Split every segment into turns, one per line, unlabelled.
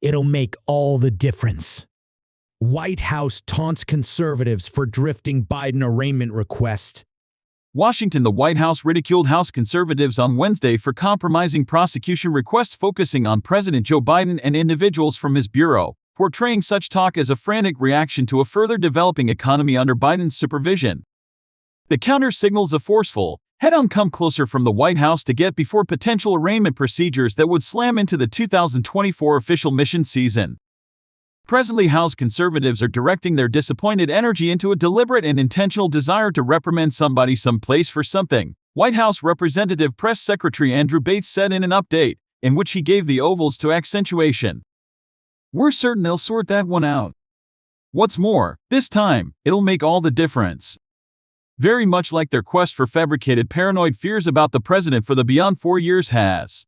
It'll make all the difference. White House taunts conservatives for drifting Biden arraignment request.
Washington. The White House ridiculed House conservatives on Wednesday for compromising prosecution requests focusing on President Joe Biden and individuals from his bureau, portraying such talk as a frantic reaction to a further developing economy under Biden's supervision. The counter signals a forceful, head-on come closer from the White House to get before potential arraignment procedures that would slam into the 2024 official mission season. Presently, House conservatives are directing their disappointed energy into a deliberate and intentional desire to reprimand somebody someplace for something, White House Representative Press Secretary Andrew Bates said in an update, in which he gave the ovals to accentuation. "We're certain they'll sort that one out. What's more, this time, it'll make all the difference." Very much like their quest for fabricated paranoid fears about the president for the beyond 4 years has.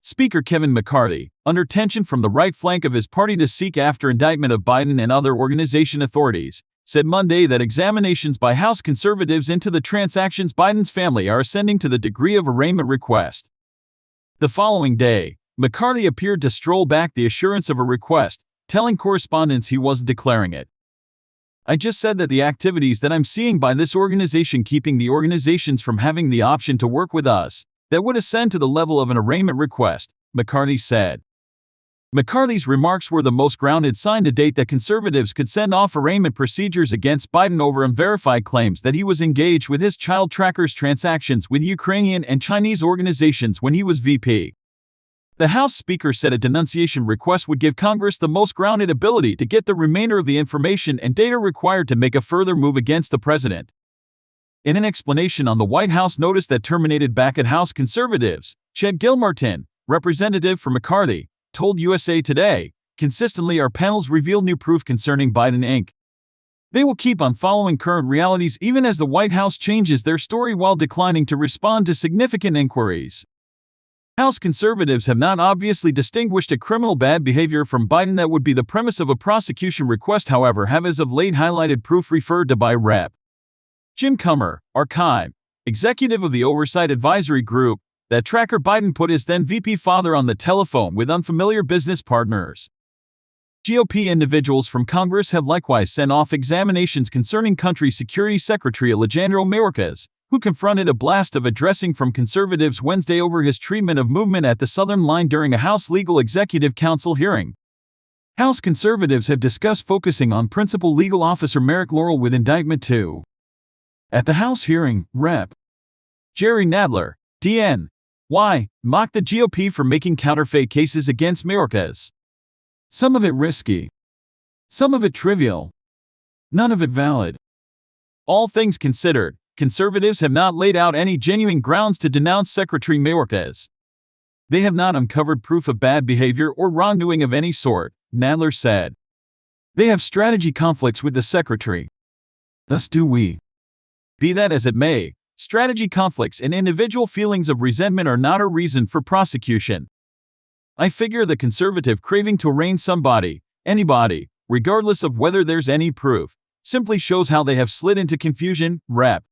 Speaker Kevin McCarthy, under tension from the right flank of his party to seek after indictment of Biden and other organization authorities, said Monday that examinations by House conservatives into the transactions Biden's family are ascending to the degree of arraignment request. The following day, McCarthy appeared to stroll back the assurance of a request, telling correspondents he wasn't declaring it. "I just said that the activities that I'm seeing by this organization keeping the organizations from having the option to work with us, that would ascend to the level of an arraignment request," McCarthy said. McCarthy's remarks were the most grounded sign to date that conservatives could send off arraignment procedures against Biden over unverified claims that he was engaged with his child tracker's transactions with Ukrainian and Chinese organizations when he was VP. The House Speaker said a denunciation request would give Congress the most grounded ability to get the remainder of the information and data required to make a further move against the president. In an explanation on the White House notice that terminated back at House conservatives, Chet Gilmartin, representative for McCarthy, told USA Today, "Consistently our panels reveal new proof concerning Biden Inc. They will keep on following current realities even as the White House changes their story while declining to respond to significant inquiries." House conservatives have not obviously distinguished a criminal bad behavior from Biden that would be the premise of a prosecution request, however, have as of late highlighted proof referred to by Rep. Jim Comer, archive, executive of the Oversight Advisory Group, that tracker Biden put his then VP father on the telephone with unfamiliar business partners. GOP individuals from Congress have likewise sent off examinations concerning Country Security Secretary Alejandro Mayorkas, who confronted a blast of addressing from conservatives Wednesday over his treatment of movement at the Southern Line during a House Legal Executive Council hearing. House conservatives have discussed focusing on Principal Legal Officer Merrick Laurel with indictment too. At the House hearing, Rep. Jerry Nadler, DNY, mocked the GOP for making counterfeit cases against Mayorkas. "Some of it risky. Some of it trivial. None of it valid. All things considered, conservatives have not laid out any genuine grounds to denounce Secretary Mayorkas. They have not uncovered proof of bad behavior or wrongdoing of any sort," Nadler said. "They have strategy conflicts with the Secretary. Thus do we. Be that as it may, strategy conflicts and individual feelings of resentment are not a reason for prosecution. I figure the conservative craving to arraign somebody, anybody, regardless of whether there's any proof, simply shows how they have slid into confusion," Rep.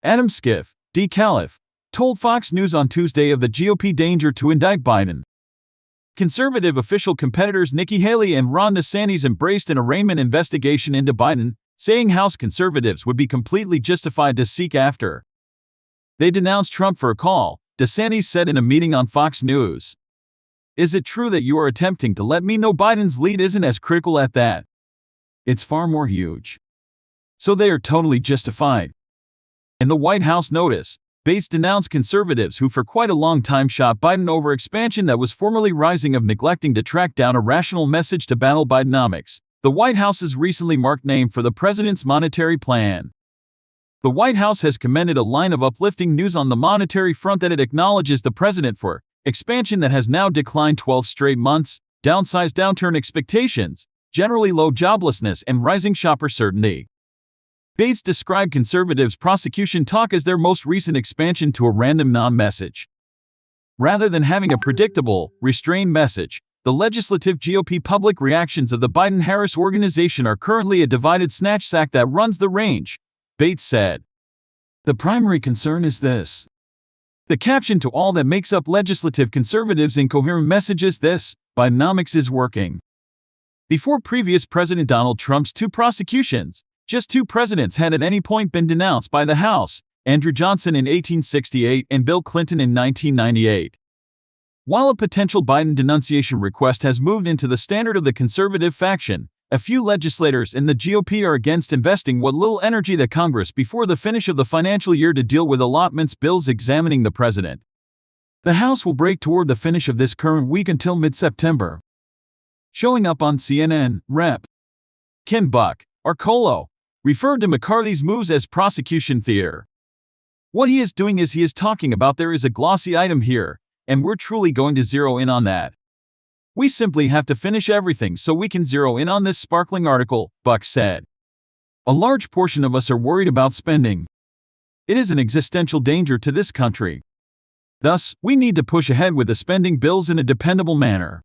Adam Schiff, DeKalb, told Fox News on Tuesday of the GOP danger to indict Biden. Conservative official competitors Nikki Haley and Ron DeSantis embraced an arraignment investigation into Biden, saying House conservatives would be completely justified to seek after. They denounced Trump for a call, DeSantis said in a meeting on Fox News. "Is it true that you are attempting to let me know Biden's lead isn't as critical at that? It's far more huge. So they are totally justified." In the White House notice, Bates denounced conservatives who for quite a long time shot Biden over expansion that was formerly rising of neglecting to track down a rational message to battle Bidenomics, the White House's recently marked name for the president's monetary plan. The White House has commended a line of uplifting news on the monetary front that it acknowledges the president for expansion that has now declined 12 straight months, downsized downturn expectations, generally low joblessness, and rising shopper certainty. Bates described conservatives' prosecution talk as their most recent expansion to a random non-message. Rather than having a predictable, restrained message, the legislative GOP public reactions of the Biden-Harris organization are currently a divided snatch sack that runs the range, Bates said. "The primary concern is this. The caption to all that makes up legislative conservatives' incoherent message is this: Bidenomics is working. Before previous President Donald Trump's 2 prosecutions, just 2 presidents had at any point been denounced by the House, Andrew Johnson in 1868 and Bill Clinton in 1998. While a potential Biden denunciation request has moved into the standard of the conservative faction, a few legislators in the GOP are against investing what little energy that Congress before the finish of the financial year to deal with allotments bills examining the president. The House will break toward the finish of this current week until mid-September. Showing up on CNN, Rep. Ken Buck, Arcolo, referred to McCarthy's moves as prosecution theater. What he is doing is he is talking about there is a glossy item here, and we're truly going to zero in on that. We simply have to finish everything so we can zero in on this sparkling article, Buck said. A large portion of us are worried about spending. It is an existential danger to this country. Thus, we need to push ahead with the spending bills in a dependable manner.